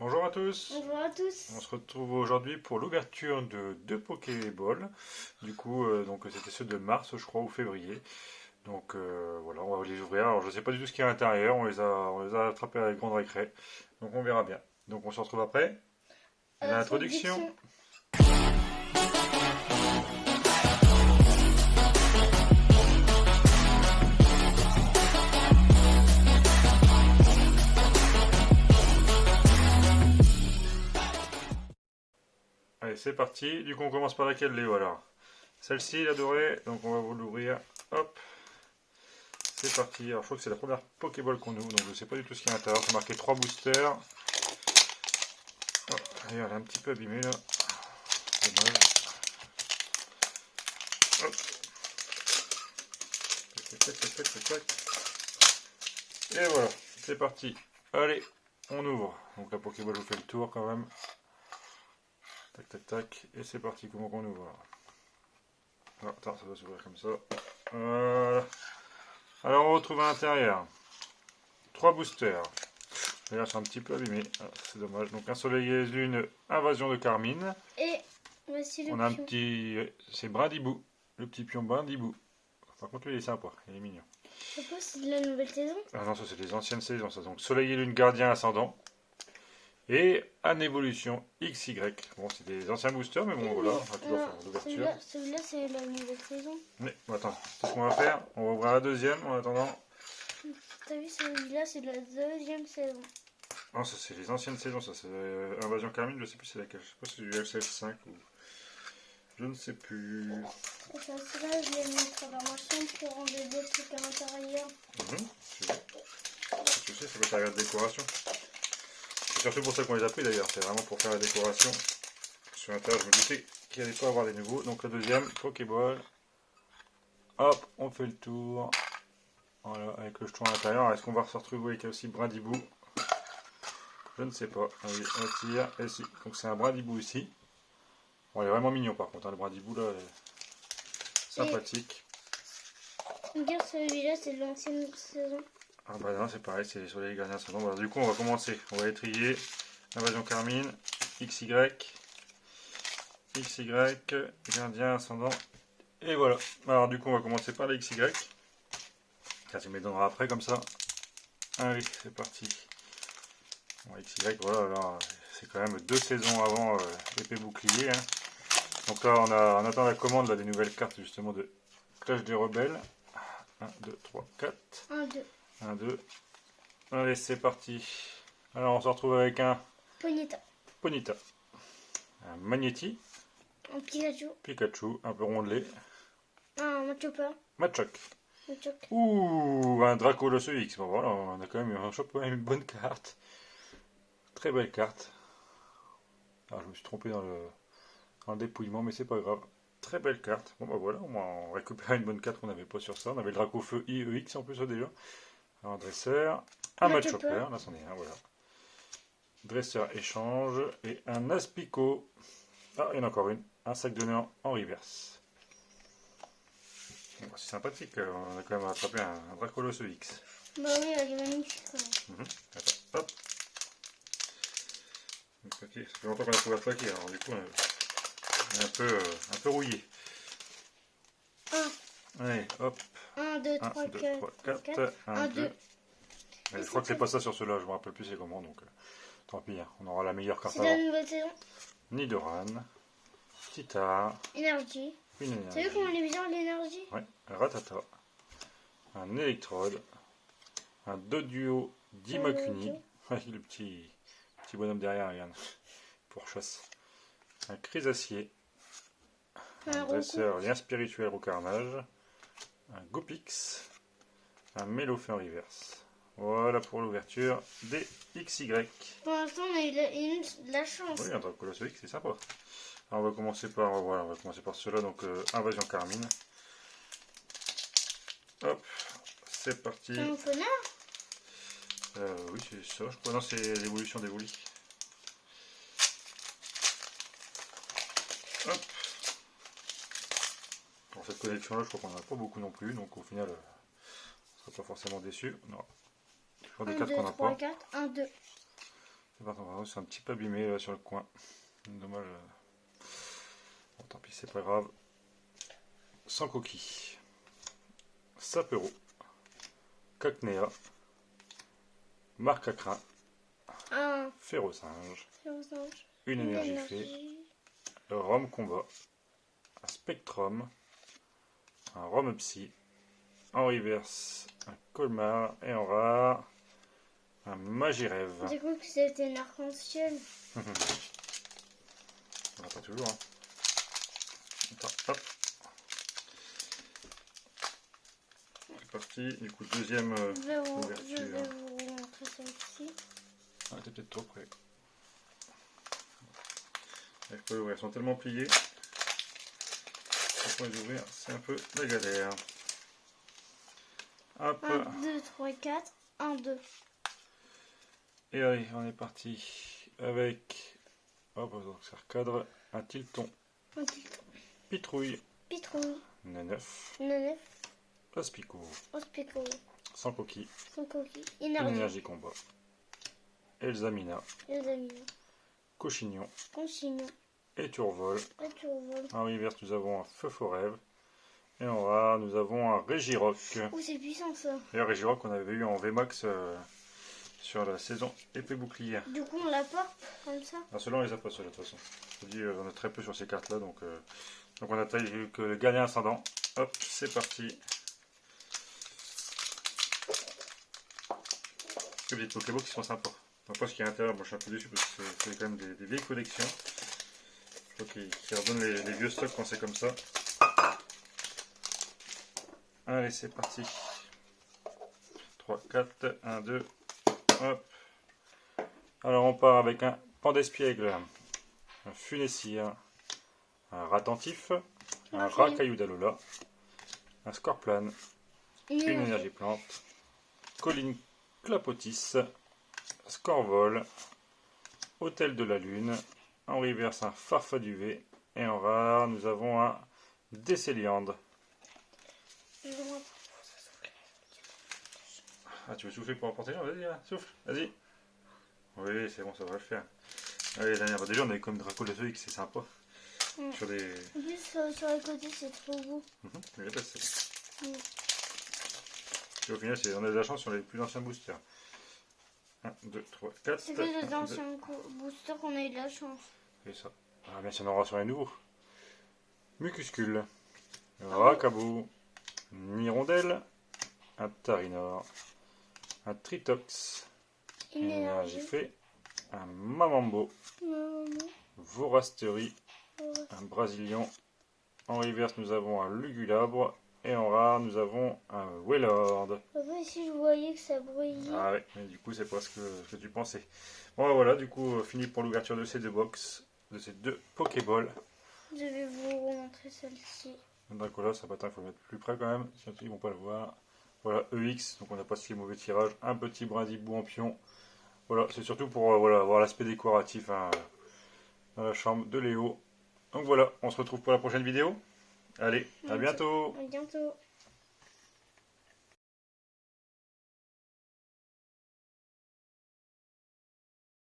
Bonjour à tous. Bonjour à tous. On se retrouve aujourd'hui pour l'ouverture de deux Pokéballs. Du coup, donc c'était ceux de mars, je crois, ou février. Donc voilà, on va les ouvrir. Alors je ne sais pas du tout ce qu'il y a à l'intérieur. On les a attrapés à la grande récré. Donc on verra bien. Donc on se retrouve après. L'introduction. Allez, c'est parti. Du coup, on commence par laquelle, Léo, alors? Celle-ci, la dorée. Donc on va vous l'ouvrir. Hop. C'est parti. Alors je crois que c'est la première Pokéball qu'on ouvre. Donc je ne sais pas du tout ce qu'il y a à l'intérieur. C'est marqué 3 boosters. Oh, d'ailleurs, elle est un petit peu abîmée là. Dommage. Hop. Tac, tac, tac, tac, tac. Et voilà, c'est parti. Allez, on ouvre. Donc la Pokéball vous fait le tour quand même. Tac, tac, tac. Et c'est parti. Comment qu'on ouvre? Ah, attends, ça va s'ouvrir comme ça. Voilà. Alors on retrouve à l'intérieur 3 boosters. D'ailleurs, c'est un petit peu abîmé. Ah, c'est dommage. Donc un soleil lune, invasion de Carmine. Et voici le On a un pion. petit. C'est Brindibou. Le petit pion Brindibou. Par contre, lui, il est sympa. Il est mignon. Je sais pas si c'est de la nouvelle saison. Ah non, ça, c'est les anciennes saisons. Ça. Donc soleil et lune, gardien, ascendant. Et un évolution XY. Bon, c'est des anciens boosters, mais bon, voilà. On va toujours faire l'ouverture. Celui-là, c'est la nouvelle saison. Mais bon, attends, c'est ce qu'on va faire. On va ouvrir la deuxième en attendant. T'as vu, celui-là, c'est de la deuxième saison. Non, ça, c'est les anciennes saisons. Ça, c'est Invasion Carmine. Je sais plus c'est laquelle. Je sais pas si c'est du LCF5 ou. Je ne sais plus. Ça, celui-là, je l'ai mis à travers ma chambre pour enlever des trucs à l'intérieur. Tu sais, ça peut servir de décoration. C'est surtout pour ça qu'on les a pris d'ailleurs. C'est vraiment pour faire la décoration. Sur l'intérieur, je me doutais qu'il n'allait pas avoir des nouveaux. Donc la deuxième, Pokéball. Hop, on fait le tour. Voilà, avec le jeton à l'intérieur. Est-ce qu'on va se retrouver avec aussi Brindibou? Je ne sais pas. Allez, on tire. Et si. Donc c'est un Brindibou ici. Bon, il est vraiment mignon par contre, hein, le Brindibou là. Sympathique. Regarde, celui-là, c'est de l'ancienne saison. Ah bah non, c'est pareil, c'est les soleils gardiens ascendants. Voilà, du coup, on va commencer. On va étrier. Invasion Carmine. XY. XY. Gardien ascendant. Et voilà. Alors du coup, on va commencer par les XY. Car tu me les donneras après comme ça. Allez, c'est parti. Bon, XY, voilà, là, c'est quand même 2 saisons avant l'épée bouclier. Hein. Donc là, on attend la commande là, des nouvelles cartes justement de Clash des Rebelles. 1, 2, 3, 4. 1, 2. 1, 2. Allez, c'est parti. Alors, on se retrouve avec un Ponyta. Un Magnéti. Un Pikachu. Pikachu, un peu rondelé. Un Machopper. Machoc. Machoc. Ouh, un Dracolosse X. Bon, voilà, on a quand même une bonne carte. Très belle carte. Ah, je me suis trompé dans le dépouillement, mais c'est pas grave. Très belle carte. Bon, bah voilà, au moins on récupère une bonne carte qu'on n'avait pas sur ça. On avait le Dracofeu IEX en plus déjà. Un dresseur, un Machopper, là c'en est un, voilà. Dresseur échange et un Aspico. Ah, il y en a encore une. Un sac de néant en reverse. Bon, c'est sympathique, on a quand même attrapé un Dracolosse X. Bah oui, elle est magnifique quand même. Attends, hop. Ça fait longtemps qu'on a trouvé à plaquer, alors du coup on est un peu rouillé. 1. Allez, hop. 1, 2, 3, 4. 1, 2. Je crois que c'est pas ça sur ceux-là, je me rappelle plus c'est comment, donc tant pis, hein, on aura la meilleure carte C'est la avant. nouvelle saison. Nidoran, Tita, Énergie. une T'as vu énergie. comment elle est bien l'énergie? Ouais, un Ratata, un Electrode, un Doduo Dimakuni, le petit bonhomme derrière, regarde, pour chasse. Un Chrysacier, un dresseur lien spirituel au carnage, un Gopix, un Mélofin reverse. Voilà pour l'ouverture des XY. Pour l'instant, on a eu de la chance. Oui, un Dracolosse X, c'est sympa. Alors on va commencer par ceux-là, donc Invasion Carmine. Hop, c'est parti. C'est un connard? Oui, c'est ça, je crois. Non, c'est l'évolution d'Evoli. Hop. Dans cette collection-là, je crois qu'on n'en a pas beaucoup non plus, donc au final, on ne sera pas forcément déçu. Non, toujours des 1, cartes 2, qu'on n'a 3, pas. 4, 1, 2. Par contre, c'est un petit peu abîmé là, sur le coin. Dommage. Bon, tant pis, c'est pas grave. Sans coquille. Sapero. Cacnea. Marcacrin. Un Ferrosinge. ferrosinge. Une énergie fée. Rome combat. Un Spectrum. Un Rome psy. En reverse, un Colmar. Et en rare, un Magirève. J'ai cru que c'était une arc-en-ciel. On n'a pas toujours. Hein. Attends, hop. C'est parti. Du coup, deuxième Je vais ouverture. vous montrer celle-ci. Ah, t'es peut-être trop près. Je peux l'ouvrir. Elles sont tellement pliées. Pour les ouvrir, c'est un peu la galère. Hop. 1, 2, 3, 4. 1, 2. Et allez, on est parti avec. Hop, donc ça recadre. Un Tilton. Un tilton. Pitrouille. Pitrouille. Neuf. Nenef. Ospico. Ospico. Sans coquille. Sans coquille. Une Énergie. énergie combat. Elsamina. Elsamina. Cochignon. Conchignon. Et Turvol. Et turvol. En reverse, nous avons un Feu Forêve. Et en rare, nous avons un Régirock. Oh, c'est puissant ça. D'ailleurs, Régirock, on avait eu en VMAX sur la saison épée bouclier. Du coup, on la porte comme ça. Alors, ceux-là, on les a pas, ceux-là, de toute façon. Je vous dis, on a très peu sur ces cartes-là, donc on a taillé que le gardien ascendant. Hop, c'est parti. Ces petites Pokéballs qui sont sympas. Donc, moi, ce qui est à l'intérieur, moi, je suis un peu déçu parce que c'est quand même des vieilles collections. Qui redonnent les vieux stocks quand c'est comme ça. Allez, c'est parti. 3, 4, 1, 2. Hop. Alors, on part avec un Pandespiègle, un Funessir, un Ratentif, un Racaillou d'Alola, un Scorplan, une énergie plante, Colline Clapotis, Scorvol, Hôtel de la Lune, en reverse un Farfaduvé, et en rare nous avons un Décéliande. Ah, tu veux souffler pour emporter? Vas-y, hein, souffle, vas-y. Oui, c'est bon, ça va le faire. Allez, dernière fois, déjà on avait comme Draco de Feuille, c'est sympa. Sur des. En plus, sur les côtés, c'est trop beau. Il est passé. Et au final, on a de la chance sur les plus anciens boosters. 1, 2, 3, 4. C'est que les anciens boosters qu'on a eu de la chance. C'est ça. Ah, bien si on aura sur les nouveaux. Mucuscule, Rakabou, Nirondelle, un Tarinor, un Tritox, une énergie fée, un Mamambo, Vorasterie, un Brasilian. En reverse, nous avons un Lugulabre. Et en rare, nous avons un Wailord. Papa, ici, je voyais que ça brillait. Ah ouais, mais du coup, c'est pas ce que tu pensais. Bon, voilà, du coup, fini pour l'ouverture de ces deux box, de ces deux Pokéballs. Je vais vous montrer celle-ci. Dracola, ça il faut le mettre plus près quand même, sinon ils vont pas le voir. Voilà, EX, donc on n'a pas si mauvais tirage. Un petit brindibou en pion. Voilà, c'est surtout pour voilà, avoir l'aspect décoratif hein, dans la chambre de Léo. Donc voilà, on se retrouve pour la prochaine vidéo. Allez, à bientôt. À bientôt.